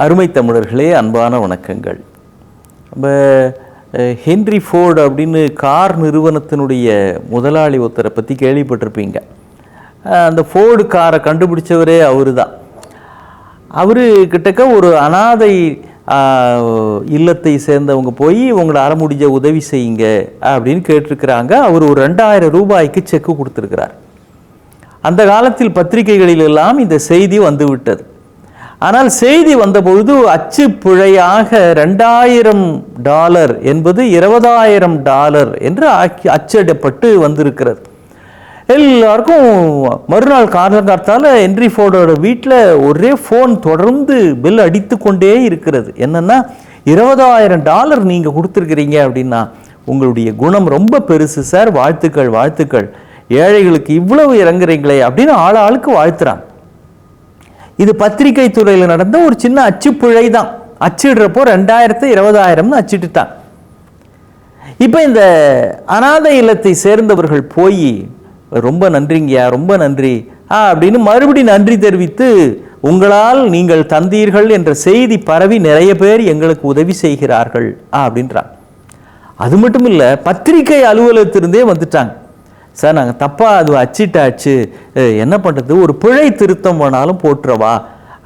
அருமை தமிழர்களே, அன்பான வணக்கங்கள். நம்ம ஹென்ரி ஃபோர்டு அப்படின்னு கார் நிறுவனத்தினுடைய முதலாளி ஒருத்தரை பற்றி கேள்விப்பட்டிருப்பீங்க. அந்த ஃபோர்டு காரை கண்டுபிடிச்சவரே அவரு தான். அவர் கிட்டக்க ஒரு அனாதை இல்லத்தை சேர்ந்தவங்க போய் உங்களால் முடிஞ்ச உதவி செய்யுங்க அப்படின்னு கேட்டிருக்கிறாங்க. அவர் ஒரு 2000 ரூபாய்க்கு செக்கு கொடுத்துருக்கிறார். அந்த காலத்தில் பத்திரிகைகளிலெல்லாம் இந்த செய்தி வந்துவிட்டது. ஆனால் செய்தி வந்தபொழுது அச்சு பிழையாக $2000 என்பது $20,000 என்று அச்சிடப்பட்டு வந்திருக்கிறது. எல்லாருக்கும் மறுநாள் காலங்காத்தால ஹென்ரி ஃபோர்டோட வீட்டில் ஒரே ஃபோன் தொடர்ந்து பெல் அடித்து கொண்டே இருக்கிறது. என்னன்னா, $20,000 நீங்கள் கொடுத்துருக்கிறீங்க அப்படின்னா உங்களுடைய குணம் ரொம்ப பெருசு சார், வாழ்த்துக்கள் வாழ்த்துக்கள், ஏழைகளுக்கு இவ்வளவு இறங்குறீங்களே அப்படின்னு ஆளுக்கு வாழ்த்துறாங்க. இது பத்திரிகை துறையில் நடந்த ஒரு சின்ன அச்சுப்பிழை தான். அச்சிடுறப்போ 2000 20,000 அச்சிட்டுட்டான். இப்போ இந்த அனாதை இல்லத்தை சேர்ந்தவர்கள் போய் ரொம்ப நன்றிங்கய்யா, ரொம்ப நன்றி அப்படின்னு மறுபடி நன்றி தெரிவித்து, உங்களால் நீங்கள் தந்தீர்கள் என்ற செய்தி பரவி நிறைய பேர் எங்களுக்கு உதவி செய்கிறார்கள் அப்படின்றாங்க. அது மட்டும் இல்லை, பத்திரிகை அலுவலகத்திலிருந்தே வந்துட்டாங்க. சார், நாங்கள் தப்பாக அது அச்சிட்டாச்சு, என்ன பண்ணுறது, ஒரு பிழை திருத்தம் வேணாலும் போட்டுறவா,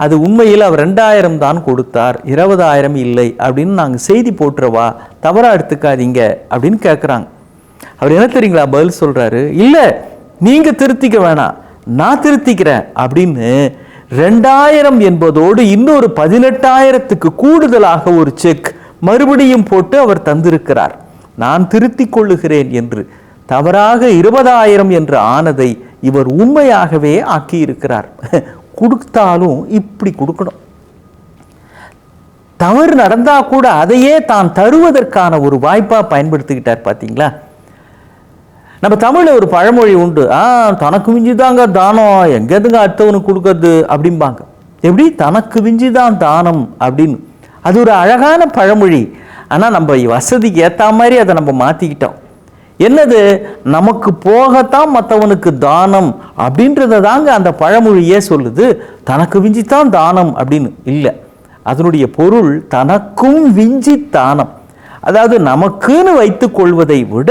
அது உண்மையில் அவர் 2000 தான் கொடுத்தார், 20,000 இல்லை அப்படின்னு நாங்கள் செய்தி போட்டுறவா, தவறாக எடுத்துக்காதீங்க அப்படின்னு கேட்குறாங்க. அவர் என்ன தெரியுங்களா பதில் சொல்கிறாரு, இல்லை நீங்கள் திருத்திக்க வேணாம், நான் திருத்திக்கிறேன் அப்படின்னு 2000 என்பதோடு இன்னொரு 18,000க்கு கூடுதலாக ஒரு செக் மறுபடியும் போட்டு அவர் தந்திருக்கிறார். நான் திருத்திக் கொள்ளுகிறேன் என்று தவறாக 20,000 என்று ஆனதை இவர் உண்மையாகவே ஆக்கியிருக்கிறார். கொடுத்தாலும் இப்படி கொடுக்கணும். தவறு நடந்தா கூட அதையே தான் தருவதற்கான ஒரு வாய்ப்பா பயன்படுத்திக்கிட்டார். பார்த்தீங்களா? நம்ம தமிழ்ல ஒரு பழமொழி உண்டு, தனக்கு விஞ்சிதாங்க தானம், எங்கேதுங்க அடுத்தவனுக்கு கொடுக்கறது அப்படிம்பாங்க. எப்படி? தனக்கு விஞ்சிதான் தானம் அப்படின்னு. அது ஒரு அழகான பழமொழி. ஆனால் நம்ம வசதிக்கு ஏற்ற மாதிரி அதை நம்ம மாற்றிக்கிட்டோம். என்னது? நமக்கு போகத்தான் மற்றவனுக்கு தானம் அப்படின்றத தாங்க அந்த பழமொழியே சொல்லுது. தனக்கு விஞ்சித்தான் தானம் அப்படின்னு இல்லை. அதனுடைய பொருள் தனக்கும் விஞ்சி தானம். அதாவது நமக்குன்னு வைத்துக் கொள்வதை விட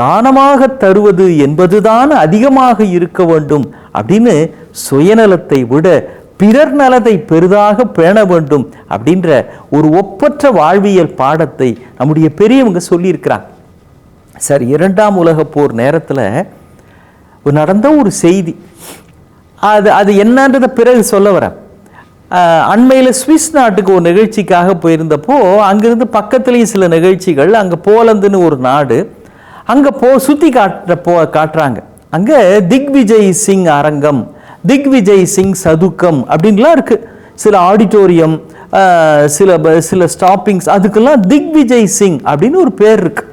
தானமாக தருவது என்பதுதான் அதிகமாக இருக்க வேண்டும் அப்படின்னு, சுயநலத்தை விட பிறர் நலத்தை பெரிதாக பேண வேண்டும் அப்படின்ற ஒரு ஒப்பற்ற வாழ்வியல் பாடத்தை நம்முடைய பெரியவங்க சொல்லியிருக்கிறாங்க. சரி, 2ஆம் உலகப் போர் நேரத்தில் நடந்த ஒரு செய்தி, அது என்னன்றதை பிறகு சொல்ல வரேன். அண்மையில் சுவிஸ் நாட்டுக்கு ஒரு நிகழ்ச்சிக்காக போயிருந்தப்போ அங்கிருந்து பக்கத்துலேயும் சில நிகழ்ச்சிகள், அங்கே போலந்துன்னு ஒரு நாடு, அங்கே சுற்றி காட்டுறாங்க. அங்கே திக்விஜய் சிங் அரங்கம், திக்விஜய் சிங் சதுக்கம் அப்படின்லாம் இருக்குது. சில ஆடிட்டோரியம், சில ஸ்டாப்பிங்ஸ், அதுக்கெல்லாம் திக்விஜய் சிங் அப்படின்னு ஒரு பேர் இருக்கு.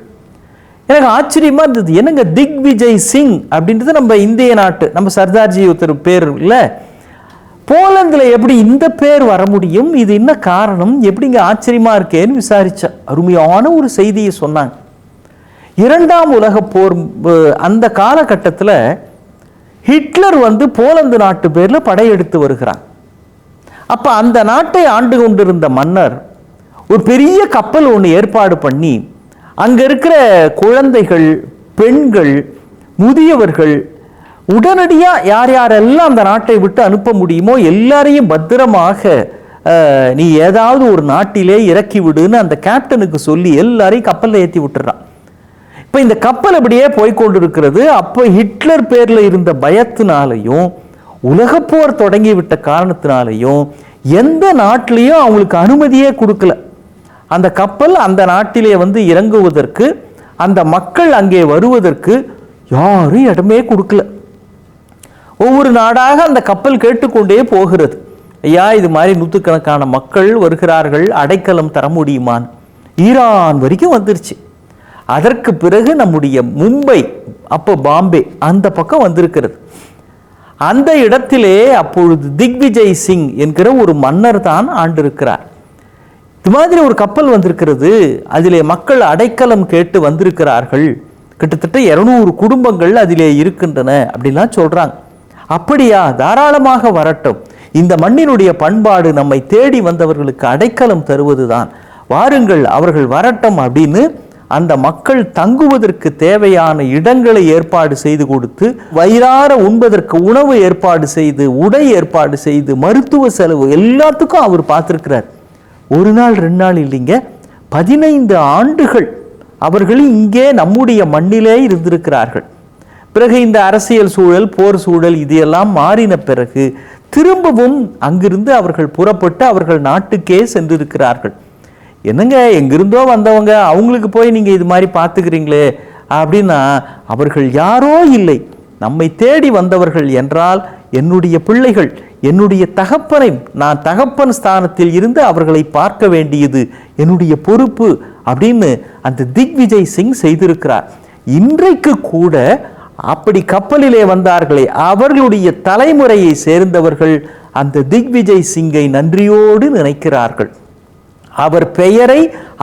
எனக்கு ஆச்சரியமா இருந்தது, என்னங்க திக்விஜய் சிங் அப்படின்றது நம்ம இந்திய நாட்டு, நம்ம சர்தார்ஜி ஒருத்தர் பேர் இல்லை, போலந்தில் எப்படி இந்த பேர் வர முடியும், இது என்ன காரணம், எப்படிங்க ஆச்சரியமா இருக்கேன்னு விசாரிச்ச அருமையான ஒரு செய்தியை சொன்னாங்க. 2ஆம் உலக போர் அந்த காலகட்டத்தில் ஹிட்லர் போலந்து நாட்டு பேரில் படையெடுத்து வருகிறான். அப்போ அந்த நாட்டை ஆண்டு கொண்டிருந்த மன்னர் ஒரு பெரிய கப்பல் ஒன்று ஏற்பாடு பண்ணி, அங்கே இருக்கிற குழந்தைகள், பெண்கள், முதியவர்கள் உடனடியாக யார் யாரெல்லாம் அந்த நாட்டை விட்டு அனுப்ப முடியுமோ எல்லாரையும் பத்திரமாக நீ ஏதாவது ஒரு நாட்டிலே இறக்கி விடுன்னு அந்த கேப்டனுக்கு சொல்லி எல்லாரையும் கப்பலில் ஏற்றி விட்டுறான். இப்போ இந்த கப்பல் அப்படியே போய்கொண்டிருக்கிறது. அப்போ ஹிட்லர் பேரில் இருந்த பயத்தினாலையும் உலகப்போர் தொடங்கி விட்ட காரணத்தினாலையும் எந்த நாட்டிலையும் அவங்களுக்கு அனுமதியே கொடுக்கல. அந்த கப்பல் அந்த நாட்டிலே இறங்குவதற்கு, அந்த மக்கள் அங்கே வருவதற்கு யாரும் இடமே கொடுக்கல. ஒவ்வொரு நாடாக அந்த கப்பல் கேட்டுக்கொண்டே போகிறது, ஐயா இது மாதிரி நூற்றுக்கணக்கான மக்கள் வருகிறார்கள், அடைக்கலம் தர முடியுமான். ஈரான் வரைக்கும் வந்துருச்சு. அதற்கு பிறகு நம்முடைய மும்பை, அப்போ பாம்பே, அந்த பக்கம் வந்திருக்கிறது. அந்த இடத்திலே அப்பொழுது திக்விஜய் சிங் என்கிற ஒரு மன்னர் தான் ஆண்டிருக்கிறார். இது மாதிரி ஒரு கப்பல் வந்திருக்கிறது, அதிலே மக்கள் அடைக்கலம் கேட்டு வந்திருக்கிறார்கள், கிட்டத்தட்ட 200 குடும்பங்கள் அதிலே இருக்கின்றன அப்படின்லாம் சொல்றாங்க. அப்படியா, தாராளமாக வரட்டும், இந்த மண்ணினுடைய பண்பாடு நம்மை தேடி வந்தவர்களுக்கு அடைக்கலம் தருவதுதான். வாருங்கள், அவர்கள் வரட்டும் அப்படின்னு அந்த மக்கள் தங்குவதற்கு தேவையான இடங்களை ஏற்பாடு செய்து கொடுத்து, வயிறார உண்பதற்கு உணவு ஏற்பாடு செய்து, உடை ஏற்பாடு செய்து, மருத்துவ செலவு எல்லாத்துக்கும் அவர் பார்த்துருக்கிறார். ஒரு நாள் 2 நாள் இல்லைங்க, 15 ஆண்டுகள் அவர்கள் இங்கே நம்முடைய மண்ணிலே இருந்திருக்கிறார்கள். பிறகு இந்த அரசியல் சூழல், போர் சூழல் இதையெல்லாம் மாறின பிறகு திரும்பவும் அங்கிருந்து அவர்கள் புறப்பட்டு அவர்கள் நாட்டுக்கே சென்றிருக்கிறார்கள். என்னங்க, எங்கிருந்தோ வந்தவங்க, அவங்களுக்கு போய் நீங்கள் இது மாதிரி பார்த்துக்கிறீங்களே அப்படின்னா, அவர்கள் யாரோ இல்லை, நம்மை தேடி வந்தவர்கள் என்றால் என்னுடைய பிள்ளைகள், என்னுடைய தகப்பனை, நான் தகப்பன் ஸ்தானத்தில் இருந்து அவர்களை பார்க்க வேண்டியது என்னுடைய பொறுப்பு அப்படின்னு அந்த திக்விஜய் சிங் செய்திருக்கிறார். இன்றைக்கு கூட அப்படி கப்பலிலே வந்தார்களே, அவர்களுடைய தலைமுறையை சேர்ந்தவர்கள் அந்த திக்விஜய் சிங்கை நன்றியோடு நினைக்கிறார்கள். அவர் பெயரை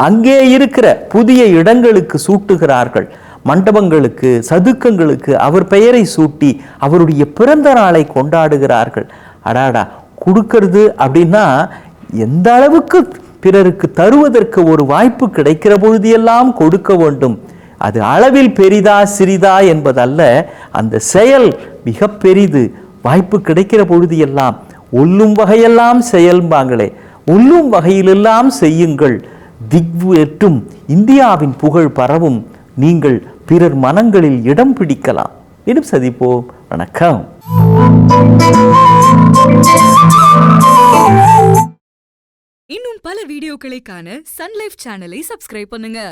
அங்கே இருக்கிற புதிய இடங்களுக்கு சூட்டுகிறார்கள். மண்டபங்களுக்கு, சதுக்கங்களுக்கு அவர் பெயரை சூட்டி அவருடைய பிறந்த நாளை கொண்டாடுகிறார்கள். அடாடா, கொடுக்கறது அப்படின்னா எந்த அளவுக்கு பிறருக்கு தருவதற்கு ஒரு வாய்ப்பு கிடைக்கிற பொழுதெல்லாம் கொடுக்க வேண்டும். அது அளவில் பெரிதா சிறிதா என்பதல்ல, அந்த செயல் மிக பெரிது. வாய்ப்பு கிடைக்கிற பொழுது எல்லாம் உள்ளும் வகையெல்லாம் செயல்பாங்களே, உள்ளும் வகையிலெல்லாம் செய்யுங்கள். திக்வெட்டும் இந்தியாவின் புகழ் பரவும். நீங்கள் பிறர் மனங்களில் இடம் பிடிக்கலாம். இன்னும் சந்திப்போம். வணக்கம். இன்னும் பல வீடியோக்களை காண சன் லைஃப் சேனலை சப்ஸ்கிரைப் பண்ணுங்க.